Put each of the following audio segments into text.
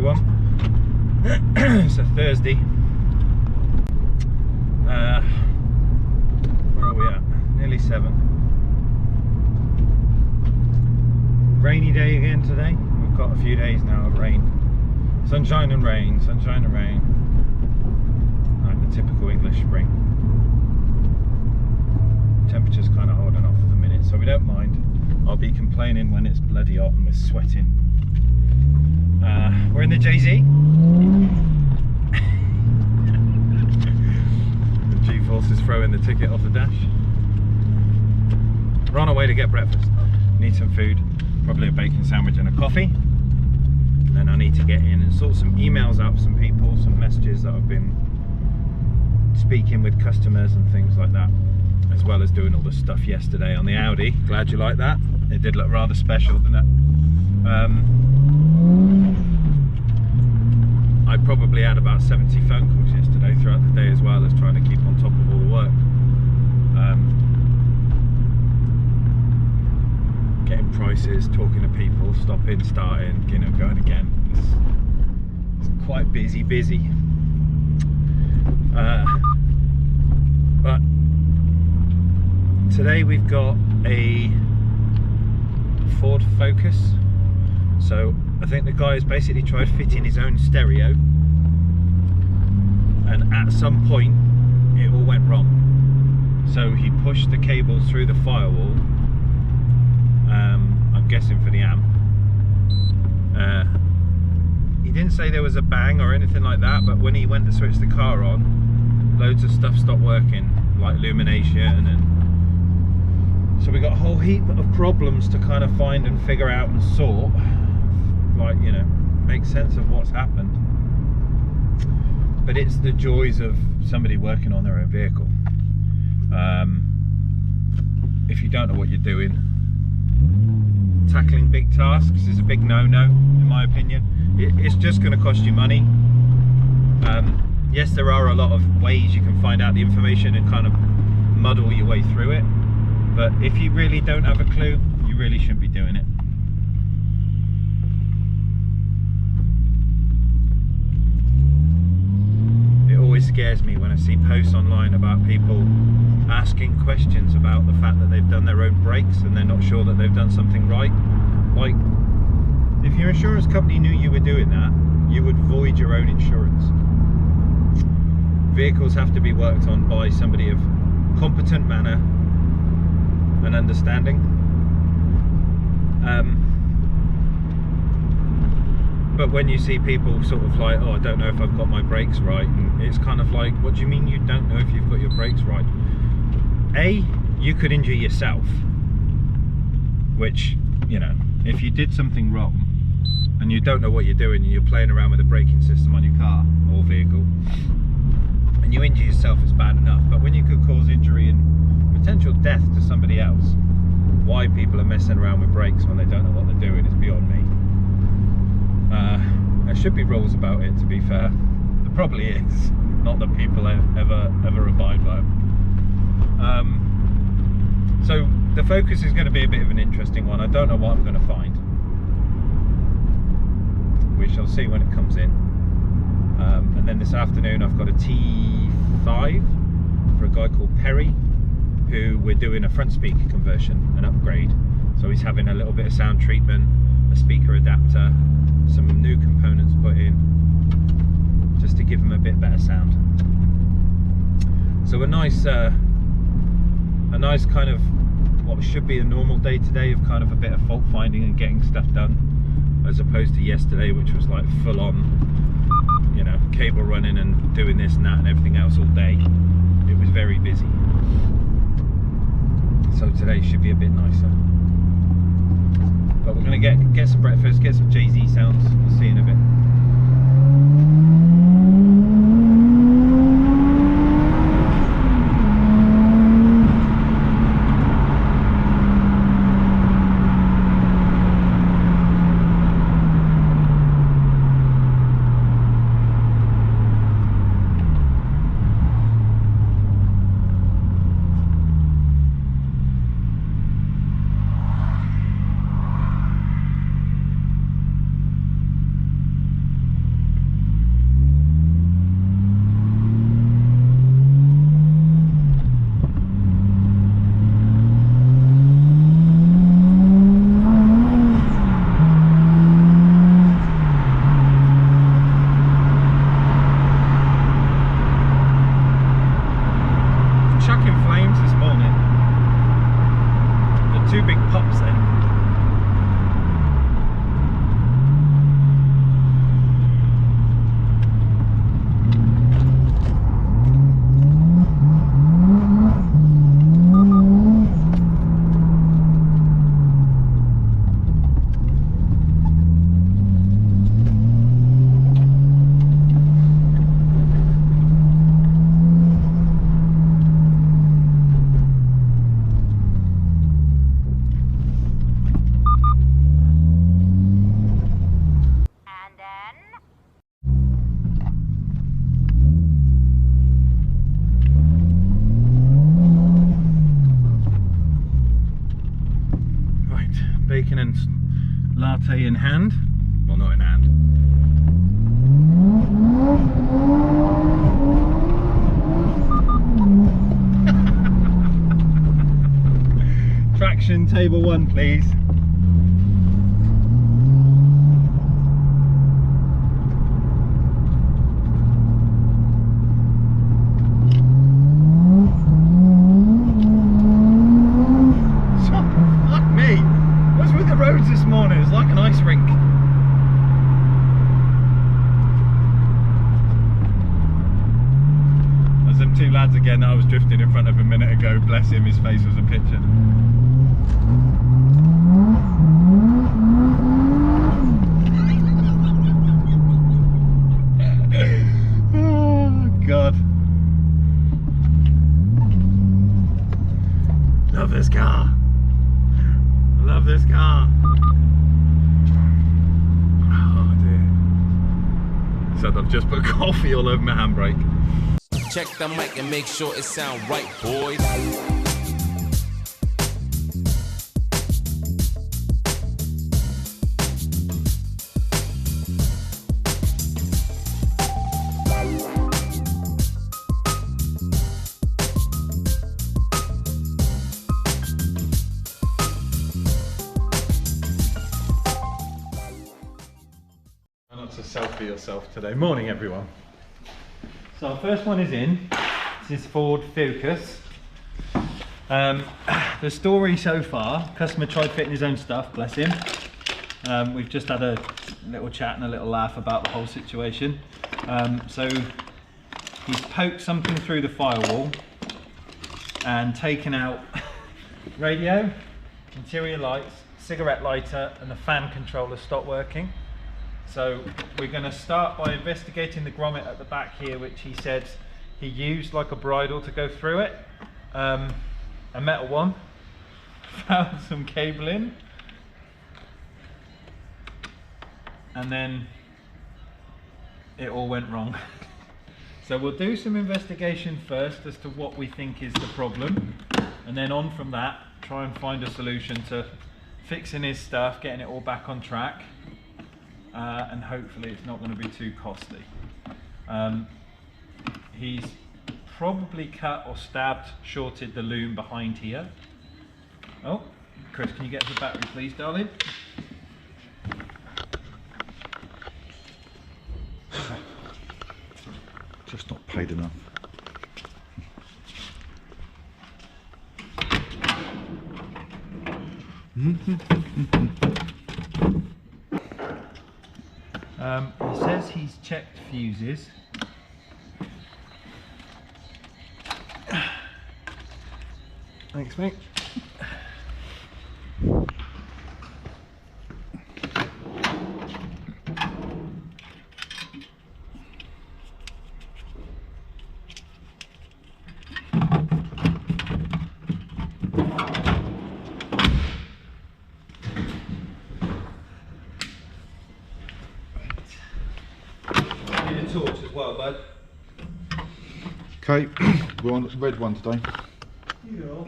everyone. It's a Thursday. Where are we at? Nearly 7. Rainy day again today. We've got a few days now of rain. Sunshine and rain, sunshine and rain. Like the typical English spring. Temperature's kind of holding off for the minute, so we don't mind. I'll be complaining when it's bloody hot and we're sweating. We're in the JZ. The G-Force is throwing the ticket off the dash. We're on our way to get breakfast. Need some food, probably a bacon sandwich and a coffee. Then I need to get in and sort some emails out for some people, some messages that I've been speaking with customers and things like that, as well as doing all the stuff yesterday on the Audi. Glad you like that. It did look rather special, didn't it? I probably had about 70 phone calls yesterday throughout the day, as well as trying to keep on top of all the work. Getting prices, talking to people, stopping, starting, you know, going again. It's quite busy. But today we've got a Ford Focus. So I think the guy has basically tried fitting his own stereo, and at some point it all went wrong. So he pushed the cables through the firewall, I'm guessing for the amp. He didn't say there was a bang or anything like that, but when he went to switch the car on, loads of stuff stopped working, like illumination, and so we got a whole heap of problems to kind of find and figure out and sort, like, you know, make sense of what's happened. But it's the joys of somebody working on their own vehicle. If you don't know what you're doing, tackling big tasks is a big no-no, in my opinion. It's just going to cost you money. Yes, there are a lot of ways you can find out the information and kind of muddle your way through it, but if you really don't have a clue, you really shouldn't be doing it. It always scares me when I see posts online about people asking questions about the fact that they've done their own brakes and they're not sure that they've done something right. Like, if your insurance company knew you were doing that, you would void your own insurance. Vehicles have to be worked on by somebody of competent manner and understanding. But when you see people sort of like, oh, I don't know if I've got my brakes right, and it's kind of like, what do you mean you don't know if you've got your brakes right? A, you could injure yourself, which, you know, if you did something wrong and you don't know what you're doing and you're playing around with the braking system on your car or vehicle and you injure yourself, it's bad enough. But when you could cause injury and potential death to somebody else, why people are messing around with brakes when they don't know what they're doing is beyond me. There should be rules about it, to be fair. There probably is, not that people ever abide by them. So the Focus is going to be a bit of an interesting one. I don't know what I'm going to find. We shall see when it comes in. And then this afternoon I've got a T5 for a guy called Perry, who we're doing a front speaker conversion, an upgrade. So he's having a little bit of sound treatment, a speaker adapter, some new components put in, just to give him a bit better sound. So a nice kind of what should be a normal day today of kind of a bit of fault finding and getting stuff done, as opposed to yesterday, which was like full on, you know, cable running and doing this and that and everything else all day. It was very busy. So today should be a bit nicer. But we're going to get some breakfast, get some JZ sounds. We'll see you in a bit. in hand. Well, not in hand. Traction table 1, please. This morning it was like an ice rink. There's them two lads again that I was drifting in front of a minute ago. Bless him, his face was a picture. Oh God. Love this car. Love this car. Oh dear. Said I've just put coffee all over my handbrake. Check the mic and make sure it sound right, boys. Selfie yourself today. Morning everyone. So our first one is in. This is Ford Focus. The story so far, customer tried fitting his own stuff, bless him. We've just had a little chat and a little laugh about the whole situation. So he's poked something through the firewall and taken out radio, interior lights, cigarette lighter, and the fan controller stopped working. So we're going to start by investigating the grommet at the back here, which he said he used like a bridle to go through it. A metal one. Found some cabling. And then it all went wrong. So we'll do some investigation first as to what we think is the problem. And then on from that, try and find a solution to fixing his stuff, getting it all back on track. And hopefully it's not going to be too costly. He's probably cut or stabbed, shorted the loom behind here. Oh, Chris, can you get to the battery please, darling? Just not paid enough. He says he's checked fuses. Thanks, mate. Torch as well, bud. Okay, we're on the red one today. Yeah.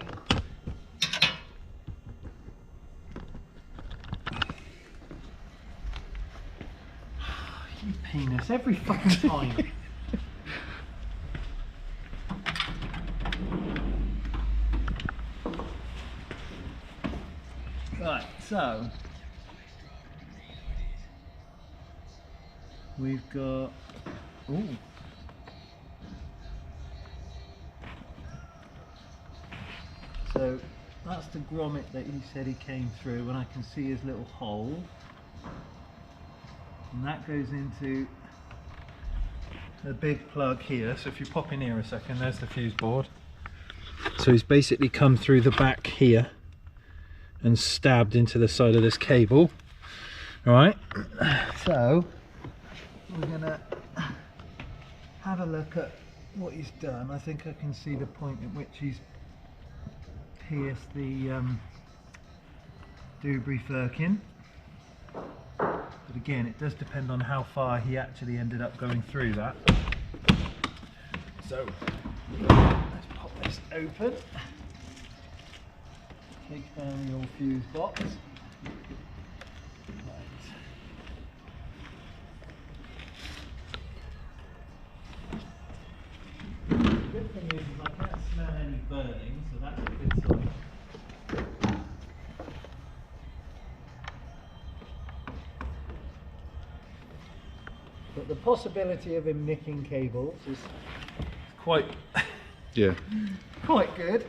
You penis every fucking time. Right, so we've got. Ooh. So that's the grommet that he said he came through, and I can see his little hole, and that goes into the big plug here. So if you pop in here a second, there's the fuse board. So he's basically come through the back here and stabbed into the side of this cable. All right, so we're gonna have a look at what he's done. I think I can see the point at which he's pierced the Dewberry Firkin. But again, it does depend on how far he actually ended up going through that. So let's pop this open. Big aerial fuse box. Right. thing is I can't smell any burning, so that's a good sign. But the possibility of him nicking cables is quite Yeah. quite good.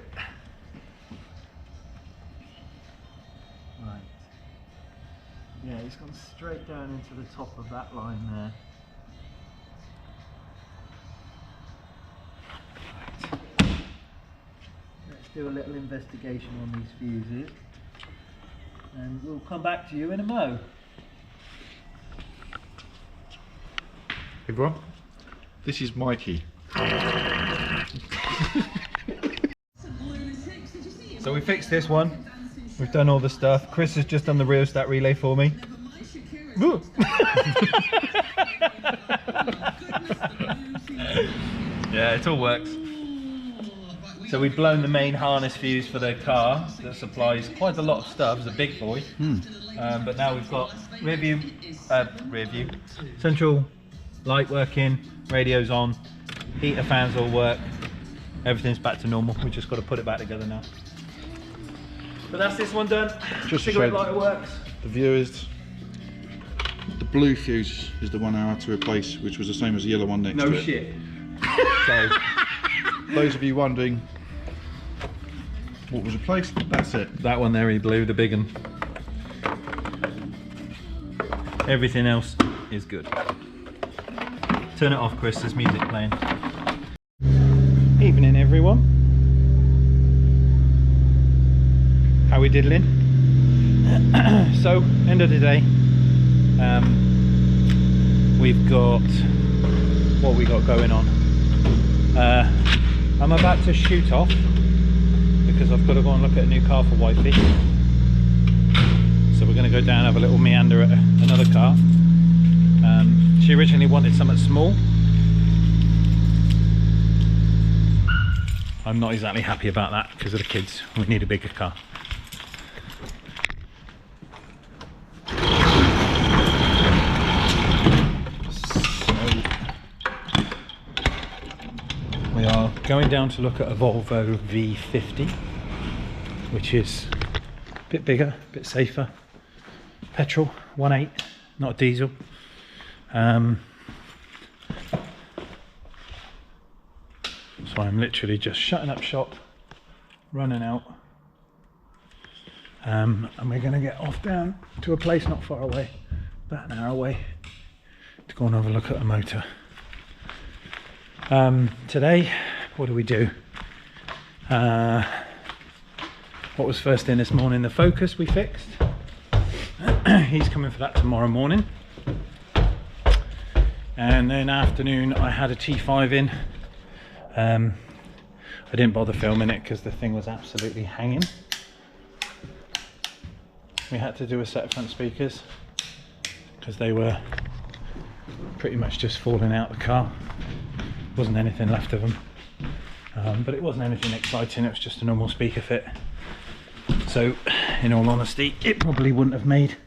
Right. Yeah, he's gone straight down into the top of that line there. Right. Let's do a little investigation on these fuses and we'll come back to you in a mo. Everyone, this is Mikey. So we fixed this one. We've done all the stuff. Chris has just done the rheostat relay for me. Yeah, it all works. So we've blown the main harness fuse for the car that supplies quite a lot of stuff. It's a big boy. But now we've got rear view, central light working, radio's on, heater fans all work, everything's back to normal. We just got to put it back together now. But that's this one done. Just to cigarette show lighter works. the viewers, the blue fuse is the one I had to replace, which was the same as the yellow one next No to it. shit. So, those of you wondering what was replaced, that's it. That one there, he blew the big one. Everything else is good. Turn it off, Chris, there's music playing. Evening, everyone. How we diddling? So, end of the day. We've got what we got going on. I'm about to shoot off because I've got to go and look at a new car for wifey. So we're going to go down and have a little meander at another car. She originally wanted something small. I'm not exactly happy about that because of the kids. We need a bigger car. We are going down to look at a Volvo V50, which is a bit bigger, a bit safer. Petrol, 1.8, not a diesel. So I'm literally just shutting up shop, running out, and we're going to get off down to a place not far away, about an hour away, to go and have a look at a motor. Today, what do we do? What was first in this morning? The Focus we fixed. He's coming for that tomorrow morning. And then afternoon I had a T5 in. I didn't bother filming it because the thing was absolutely hanging. We had to do a set of front speakers because they were pretty much just falling out the car. Wasn't anything left of them, but it wasn't anything exciting. It was just a normal speaker fit. So in all honesty, it probably wouldn't have made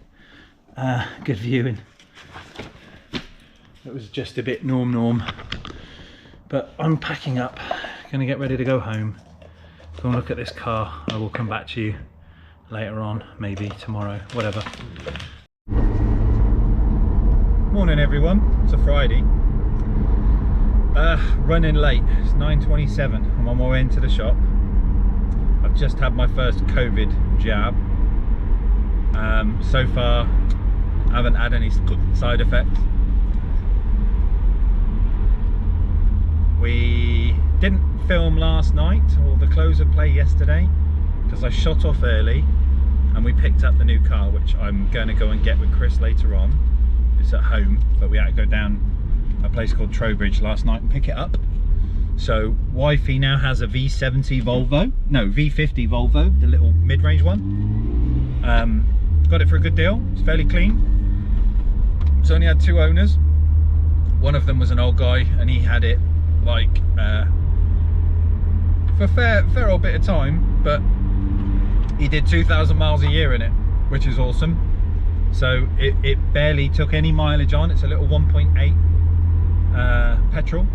good viewing. It was just a bit norm. But I'm packing up, gonna get ready to go home, go and look at this car. I will come back to you later on, maybe tomorrow, whatever. Morning everyone, it's a Friday. Running late, it's 9:27. I'm on my way into the shop. I've just had my first COVID jab. So far I haven't had any side effects. We didn't film last night or the close of play yesterday because I shot off early and we picked up the new car, which I'm going to go and get with Chris later on. It's at home, but we had to go down a place called Trowbridge last night and pick it up. So wifey now has a V70 Volvo, no, V50 Volvo, the little mid-range one. Got it for a good deal. It's fairly clean. It's only had 2 owners. One of them was an old guy and he had it like for a fair old bit of time, but he did 2,000 miles a year in it, which is awesome. So it barely took any mileage on. It's a little 1.8 petrol,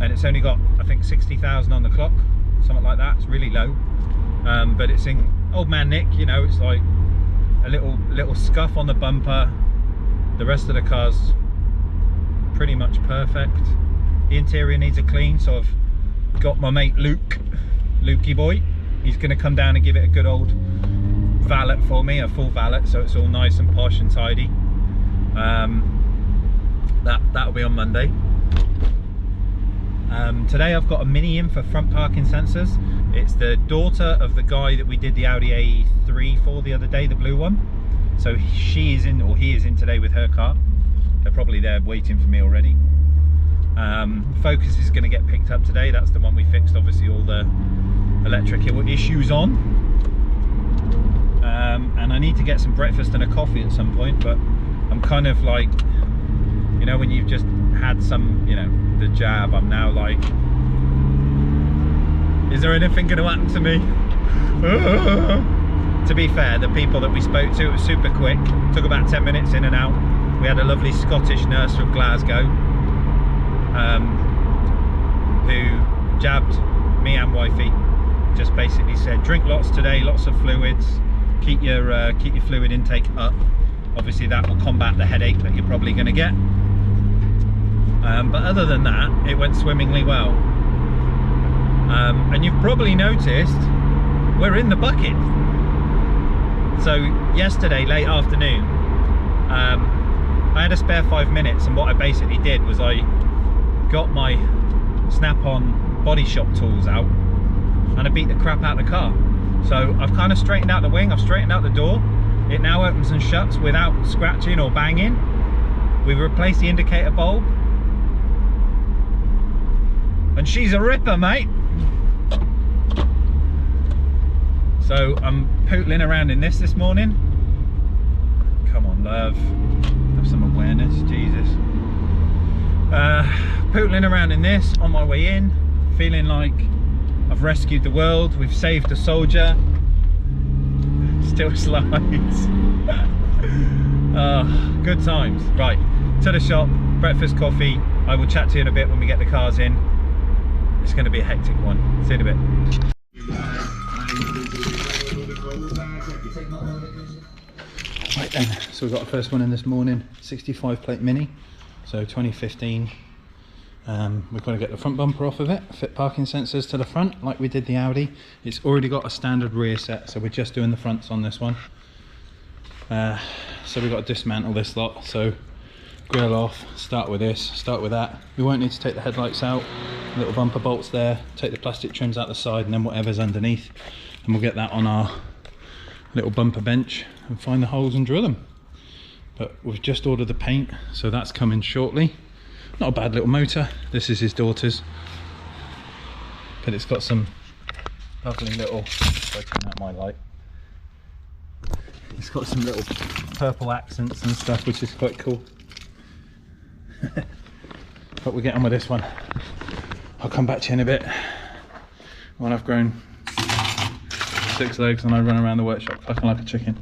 and it's only got I think 60,000 on the clock, something like that. It's really low, but it's in old man Nick, you know. It's like a little scuff on the bumper. The rest of the car's pretty much perfect. The interior needs a clean, so I've got my mate Lukey boy. He's going to come down and give it a good old valet for me, a full valet, so it's all nice and posh and tidy. That'll be on Monday. Today I've got a mini in for front parking sensors. It's the daughter of the guy that we did the Audi A3 for the other day, the blue one. So she is in, or he is in today with her car. They're probably there waiting for me already. Focus is going to get picked up today. That's the one we fixed obviously all the electrical issues on. And I need to get some breakfast and a coffee at some point, but I'm kind of like, you know, when you've just had some, you know, the jab, I'm now like, is there anything going to happen to me? To be fair, the people that we spoke to, it was super quick, took about 10 minutes in and out. We had a lovely Scottish nurse from Glasgow who jabbed me and wifey, just basically said drink lots today, lots of fluids, keep your fluid intake up. Obviously that will combat the headache that you're probably going to get, but other than that it went swimmingly well. And you've probably noticed we're in the bucket. So yesterday late afternoon I had a spare 5 minutes, and what I basically did was I got my snap-on body shop tools out and I beat the crap out of the car. So I've kind of straightened out the wing, I've straightened out the door. It now opens and shuts without scratching or banging. We've replaced the indicator bulb, and she's a ripper, mate. So I'm pootling around in this morning. Come on, love, have some awareness, Jesus. Pootling around in this on my way in, feeling like I've rescued the world. We've saved a soldier. Still slides. Good times. Right, to the shop, breakfast, coffee. I will chat to you in a bit when we get the cars in. It's going to be a hectic one. See you in a bit. Right then, so we've got the first one in this morning, 65 plate Mini, so 2015. We've got to get the front bumper off of it, fit parking sensors to the front like we did the Audi. It's already got a standard rear set, so we're just doing the fronts on this one. So we've got to dismantle this lot, so grill off, start with this, start with that. We won't need to take the headlights out, little bumper bolts there, take the plastic trims out the side, and then whatever's underneath, and we'll get that on our little bumper bench and find the holes and drill them. But we've just ordered the paint, so that's coming shortly. Not a bad little motor. This is his daughter's, but it's got some lovely little, if I turn out my light, it's got some little purple accents and stuff, which is quite cool. But we'll get on with this one. I'll come back to you in a bit when I've grown 6 legs and I run around the workshop fucking like a chicken.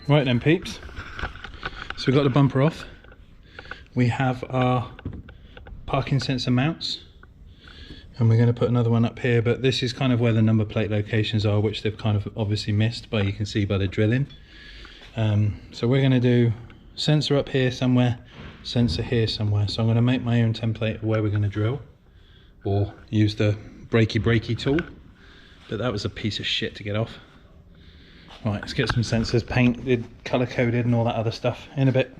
Right then peeps, so we've got the bumper off. We have our parking sensor mounts, and we're going to put another one up here, but this is kind of where the number plate locations are, which they've kind of obviously missed, but you can see by the drilling. So we're going to do sensor up here somewhere, sensor here somewhere, so I'm going to make my own template of where we're going to drill, or use the breaky tool, but that was a piece of shit to get off. Right, let's get some sensors painted, color coded and all that other stuff in a bit.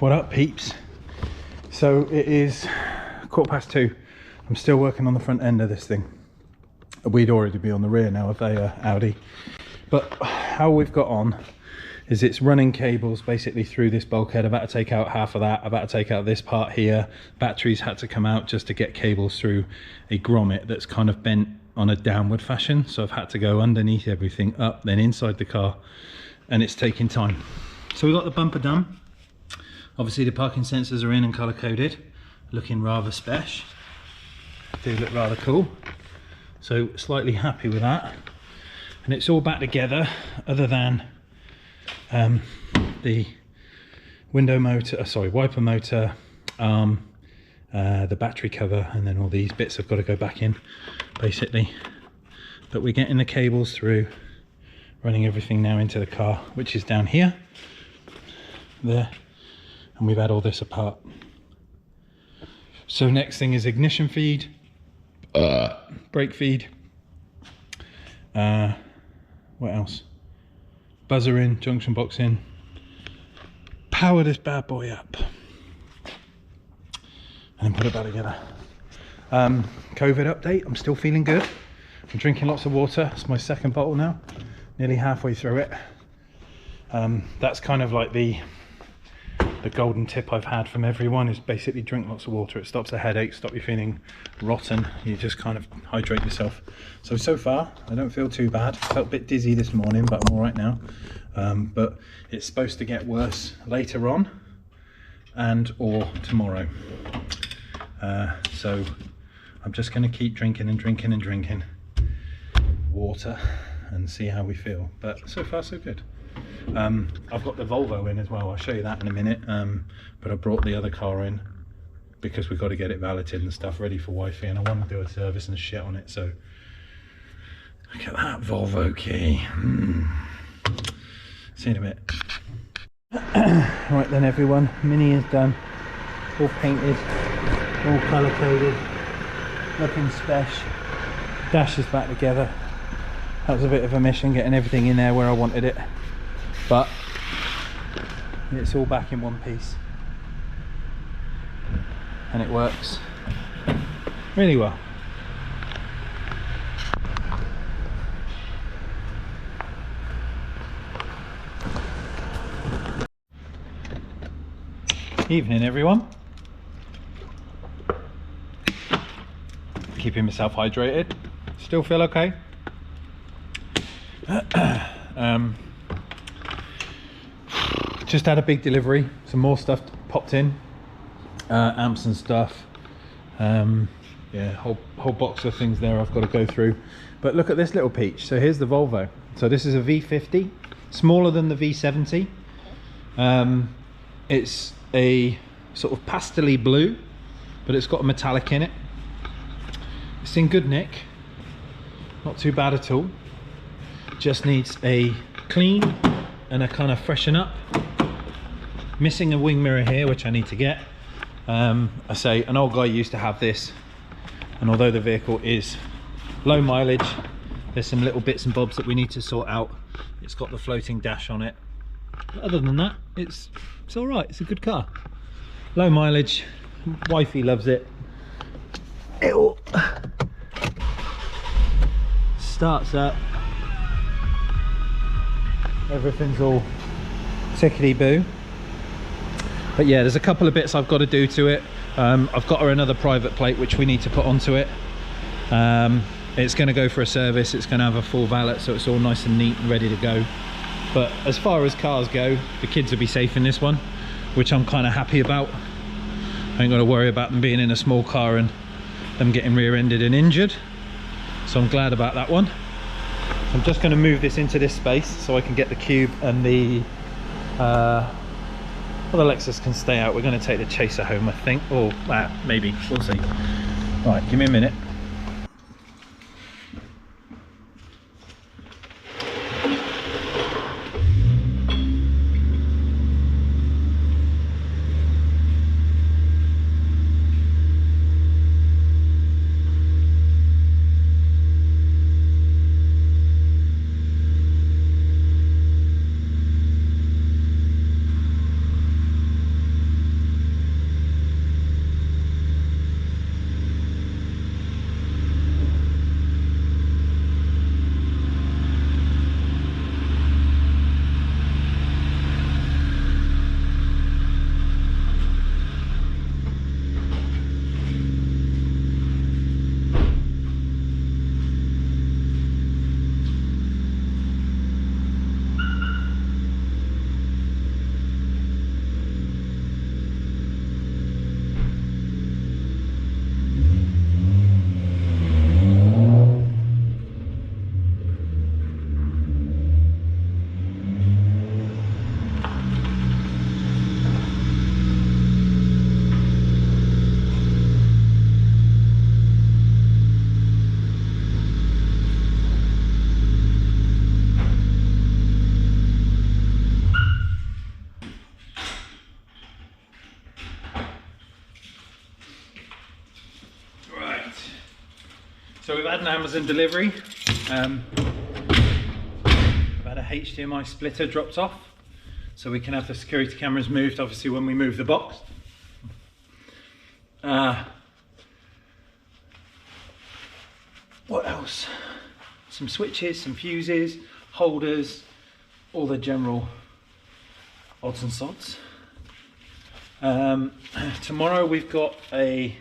What up, peeps? So it is 2:15. I'm still working on the front end of this thing. We'd already be on the rear now of the Audi, but how we've got on is it's running cables basically through this bulkhead. I've had to take out half of that. I've had to take out this part here. Batteries had to come out just to get cables through a grommet that's kind of bent on a downward fashion, so I've had to go underneath everything, up, then inside the car, and it's taking time. So we got the bumper done. Obviously the parking sensors are in and color coded, looking rather special. They look rather cool, so slightly happy with that. And it's all back together, other than the window motor, wiper motor, the battery cover, and then all these bits have got to go back in basically. But we're getting the cables through, running everything now into the car, which is down here, there. And we've had all this apart. So next thing is ignition feed, brake feed, what else? Buzzer in, junction box in, power this bad boy up, and then put it back together. COVID update, I'm still feeling good. I'm drinking lots of water. It's my second bottle now, nearly halfway through it. That's kind of like the golden tip I've had from everyone, is basically drink lots of water. It stops the headache, stop you feeling rotten. You just kind of hydrate yourself. So far I don't feel too bad. Felt a bit dizzy this morning, but I'm all right now. But it's supposed to get worse later on and or tomorrow. So I'm just going to keep drinking and drinking and drinking water and see how we feel. But so far so good. I've got the Volvo in as well. I'll show you that in a minute, but I brought the other car in because we've got to get it valeted and stuff ready for wifey, and I want to do a service and shit on it. So look at that Volvo key. See you in a bit. Right then everyone, Mini is done, all painted, all colour coded, looking special. Dash is back together. That was a bit of a mission getting everything in there where I wanted it, but it's all back in one piece and it works really well. Evening everyone. Keeping myself hydrated. Still feel okay. Just had a big delivery, some more stuff popped in, amps and stuff. Yeah, whole box of things there I've got to go through. But look at this little peach. So here's the Volvo. So this is a V50, smaller than the V70. It's a sort of pastel-y blue, but it's got a metallic in it. It's in good nick, not too bad at all. Just needs a clean and a kind of freshen up. Missing a wing mirror here, which I need to get. I say an old guy used to have this, and although the vehicle is low mileage, there's some little bits and bobs that we need to sort out. It's got the floating dash on it, but other than that it's all right. It's a good car, low mileage, wifey loves it. It all starts up, everything's all tickety boo. But yeah, there's a couple of bits I've got to do to it. I've got her another private plate which we need to put onto it. It's going to go for a service. It's going to have a full valet, so it's all nice and neat and ready to go. But as far as cars go, the kids will be safe in this one, which I'm kind of happy about. I ain't got to worry about them being in a small car and them getting rear-ended and injured, so I'm glad about that one. I'm just going to move this into this space so I can get the cube, and the well, the Lexus can stay out. We're going to take the Chaser home, I think, or maybe, we'll see. Right, give me a minute. So we've had an Amazon delivery. I've had a HDMI splitter dropped off, so we can have the security cameras moved, obviously, when we move the box. What else? Some switches, some fuses, holders, all the general odds and sods. Tomorrow we've got a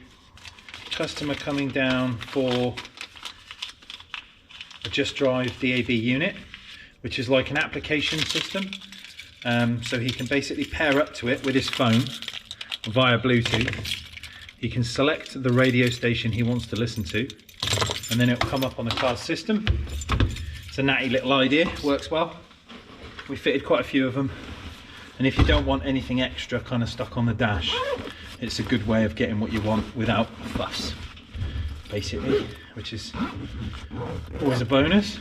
customer coming down for a Just Drive DAB unit, which is like an application system. So he can basically pair up to it with his phone via Bluetooth. He can select the radio station he wants to listen to, and then it'll come up on the car's system. It's a natty little idea, works well. We fitted quite a few of them, and if you don't want anything extra kind of stuck on the dash, it's a good way of getting what you want without fuss, basically, which is always a bonus.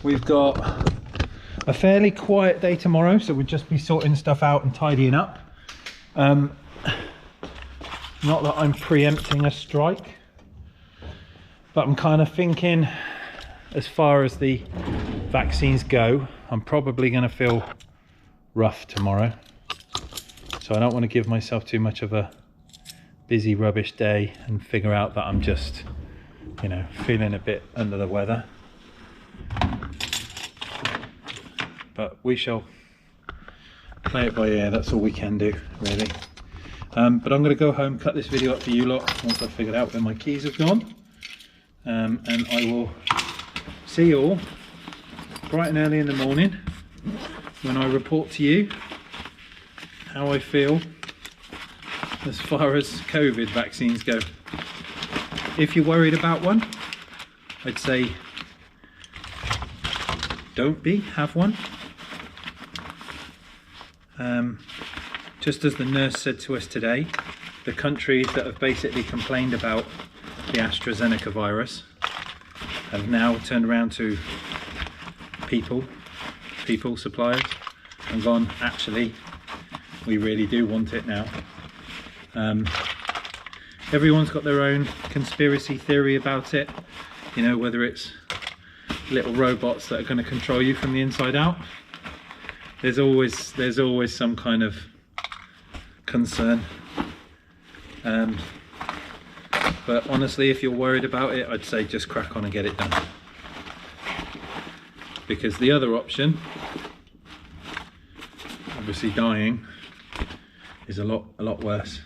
We've got a fairly quiet day tomorrow, so we'll just be sorting stuff out and tidying up. Not that I'm preempting a strike, but I'm kind of thinking, as far as the vaccines go, I'm probably going to feel rough tomorrow. So I don't want to give myself too much of a busy rubbish day and figure out that I'm just, you know, feeling a bit under the weather. But we shall play it by ear. That's all we can do, really. But I'm going to go home, cut this video up for you lot once I've figured out where my keys have gone. And I will see you all bright and early in the morning when I report to you how I feel as far as COVID vaccines go. If you're worried about one, I'd say don't be, have one. Just as the nurse said to us today, the countries that have basically complained about the AstraZeneca virus have now turned around to people, suppliers, and gone, actually, we really do want it now. Everyone's got their own conspiracy theory about it, you know, whether it's little robots that are going to control you from the inside out. There's always some kind of concern. But honestly, if you're worried about it, I'd say just crack on and get it done. because the other option, obviously dying, is a lot worse.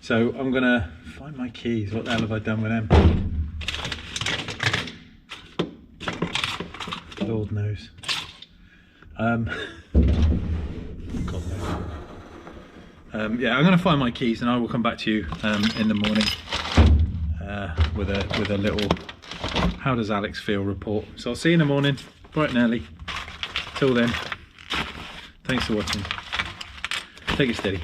So I'm gonna find my keys. What the hell have I done with them? Lord knows. God knows. Yeah, I'm gonna find my keys and I will come back to you in the morning with a little how does Alex feel report. So I'll see you in the morning, bright and early. Till then, thanks for watching. Take it steady.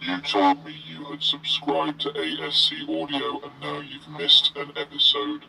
You told me you had subscribed to ASC Audio and now you've missed an episode.